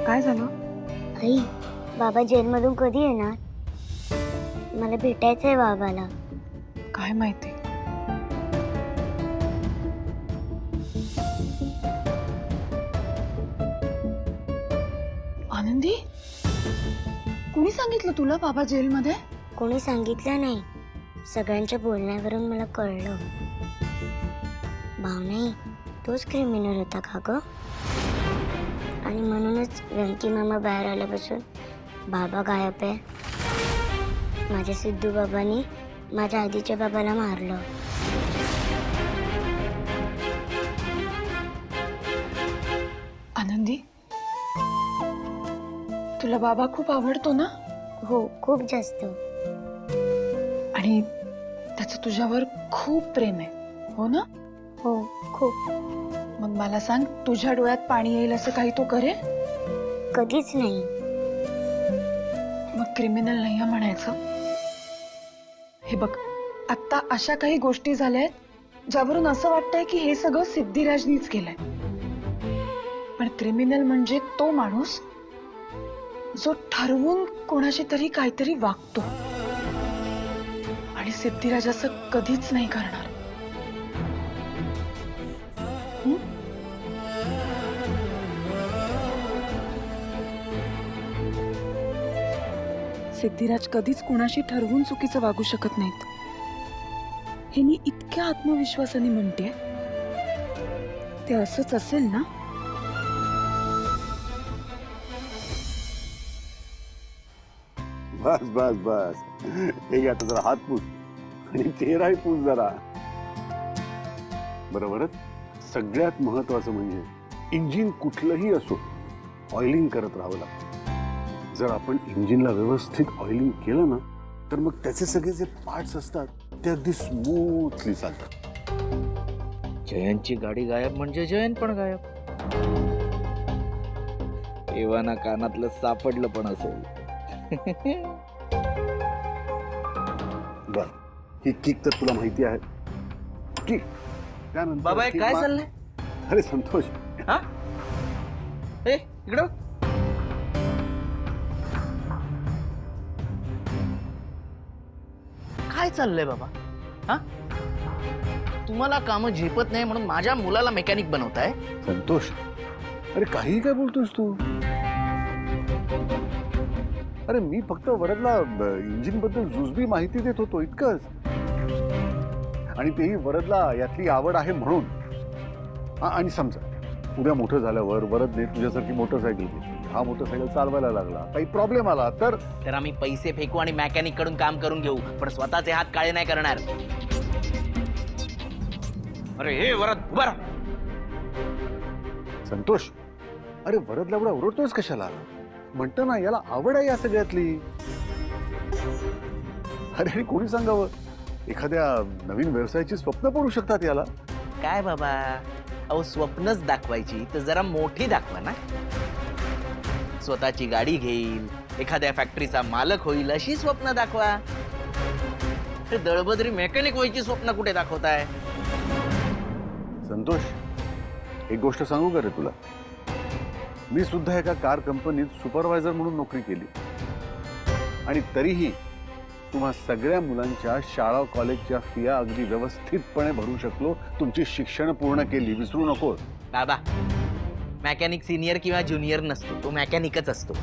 काय झालं? आई, बाबा जेलमधून कधी येणार? मला भेटायचंय बाबाला. काय माहिती. आनंदी, कुणी सांगितलं तुला बाबा जेलमध्ये? कोणी सांगितलं नाही, सगळ्यांच्या बोलण्यावरून मला कळलं. भाव नाही, तोच क्रिमिनल होता का ग? आणि म्हणूनच व्यंकी मामा बाहेर आल्यापासून बाबा गायब आहे. माझ्या सिद्धू बाबांनी माझ्या आधीच्या बाबाला मारलं. आनंदी, तुला बाबा खूप आवडतो ना? हो, खूप जास्त. आणि त्याचं तुझ्यावर खूप प्रेम आहे, हो ना? हो, खूप. मग मला सांग, तुझ्या डोळ्यात पाणी येईल असं काही तो करेल? कधीच नाही. मग क्रिमिनल नाही आहे म्हणायचं? हे बघ, आता अशा काही गोष्टी झाल्यात ज्यावरून असं वाटतंय की हे सगळं सिद्धिराजनीच केलंय. पण क्रिमिनल म्हणजे तो माणूस जो ठरवून कोणाशी तरी काहीतरी वागतो. आणि सिद्धिराज असं कधीच नाही करणार. सिद्धिराज कधीच कोणाशी ठरवून चुकीचं वागू शकत नाहीत, हे मी इतक्या आत्मविश्वासाने म्हणते. ते असंच असेल ना? बस बस बस, हे घ्या, आता जरा हात पूस आणि चेहराही पूस जरा. बरोबर. सगळ्यात महत्वाचं म्हणजे इंजिन कुठलंही असो, ऑइलिंग करत राहावं लागतं. जर आपण इंजिनला व्यवस्थित ऑइलिंग केलं ना, तर मग त्याचे सगळे जे पार्ट्स असतात ते अगदी स्मूथली चालतात. जयंतची गाडी गायब म्हणजे जयंत पण गायब. एव्हाना कानातलं सापडलं पण असेल. बर, ही किक तर तुला माहिती आहे. किक त्यानंतर बाबा kick काय मार- चाललंय? अरे संतोष, हा ए इकडं काय चाललंय बाबा? हा तुम्हाला काम झेपत नाही म्हणून माझ्या मुलाला मेकॅनिक बनवताय? संतोष, अरे काही काय बोलतोस तू? अरे मी फक्त वरदला इंजिन बद्दल जुजबी माहिती देत होतो, इतकंच. आणि तेही वरदला यातली आवड आहे म्हणून. आणि समजा उद्या मोठं झाल्यावर वरदने तुझ्यासारखी मोटरसायकल घेतली, हा मोटरसायकल चालवायला लागला, काही प्रॉब्लेम आला तर? तर आम्ही पैसे फेकू आणि मेकॅनिक कडून काम करून घेऊ, पण स्वतःचे हात काळे नाही करणार. अरे हे वरद उभा राहा. संतोष, अरे वरदला एवढा ओरडतोयस कशाला? म्हणतो ना, याला आवड आहे या सगळ्यातली. अरे आणि कोणी सांगावं, एखाद्या नवीन व्यवसायाची स्वप्न पडू शकतात याला. काय बाबा, अहो स्वप्नच दाखवायची तर जरा मोठी दाखवा ना. स्वतःची गाडी घेईल, एखाद्या फॅक्टरीचा मालक होईल अशी स्वप्न दाखवा. ते दळबद्री मेकॅनिक व्हायची स्वप्न कुठे दाखवताय? संतोष, एक गोष्ट सांगू का रे तुला? मी सुद्धा एका कार कंपनीत सुपरवायझर म्हणून नोकरी केली, आणि तरीही तुम्हा सगळ्या मुलांच्या शाळा कॉलेजच्या फिया अगदी व्यवस्थितपणे भरू शकलो. तुमची शिक्षण पूर्ण केली, विसरू नको. बाबा, मेकॅनिक सिनियर किंवा ज्युनियर नसतो, तो मेकॅनिकच असतो.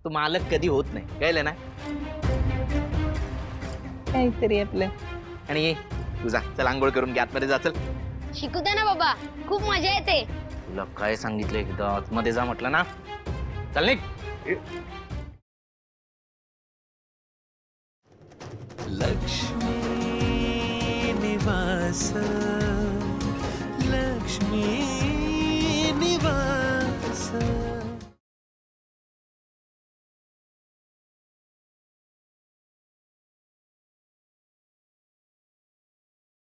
तो मालक कधी होत नाही, कळलं ना? काहीतरी आपलं. आणि ये तुझा चल, आंघोळ करून घ्या, आतमध्ये जा. चल, शिकू दे ना बाबा, खूप मजा येते. तुला काय सांगितलं, एकदा आतमध्ये जा म्हटलं ना. चल निघ. लक्ष्मी निवास, लक्ष्मी